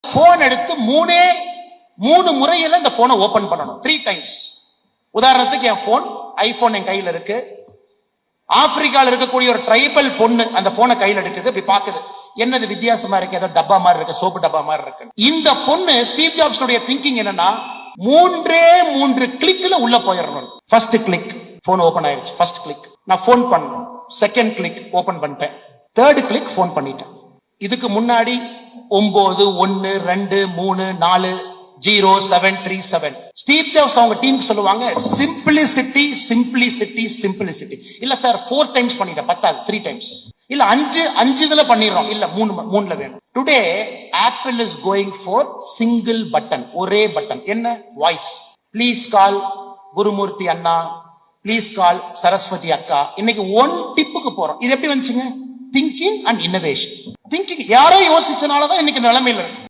Phone எடுத்து மூணு முறையில இந்த போனை ஓபன் பண்ணணும் 3 டைம்ஸ். உதாரணத்துக்கு என் போன் ஐபோன் என் கையில இருக்கு. ஆப்பிரிக்கால இருக்கக்கூடிய ஒரு ட்ரைபல் பொண்ணு அந்த போனை கையில எடுக்குது, இப்படி பாக்குது, என்னது வித்தியாசமா இருக்கு, ஏதோ டப்பா மாதிரி இருக்கு, சோப்பு டப்பா மாதிரி இருக்கு. இந்த பொண்ணு ஸ்டீவ் ஜாப்ஸ் திங்கிங் என்னன்னா 3 கிளிக்ல உள்ள போயிடணும். ஃபர்ஸ்ட் கிளிக் போன் ஓபன் ஆயிருச்சு. ஃபர்ஸ்ட் கிளிக் நான் போன் பண்ணேன். செகண்ட் கிளிக் ஓபன் பண்ணிட்டேன். தேர்ட் கிளிக் போன் பண்ணிட்டேன். இதுக்கு முன்னாடி 9 1 2 3 4 0 7 3 7 ஸ்டீவ் ஜாப்ஸ் அவங்க டீமுக்கு சொல்லுவாங்க சிம்பிளிசிட்டி சிம்பிளிசிட்டி சிம்பிளிசிட்டி. இல்ல சார் 4 டைம்ஸ் பண்ணிட்டேன், பத்தாது 3 டைம்ஸ். இல்ல 5 இதுல பண்ணிடுறோம், இல்ல 3ல வேணும். Today Apple is going for single button, ஒரே பட்டன். என்ன? வாய்ஸ். ப்ளீஸ் கால் குருமூர்த்தி அண்ணா, ப்ளீஸ் கால் சரஸ்வதி அக்கா. இன்னைக்கு 1 டிப்புக்கு போறோம். இது எப்படி வந்துச்சுங்க? Thinking and innovation. திங்கிங் யாரோ யோசிச்சனாலதான் இன்னைக்கு இந்த நிலைமையில இருக்கு.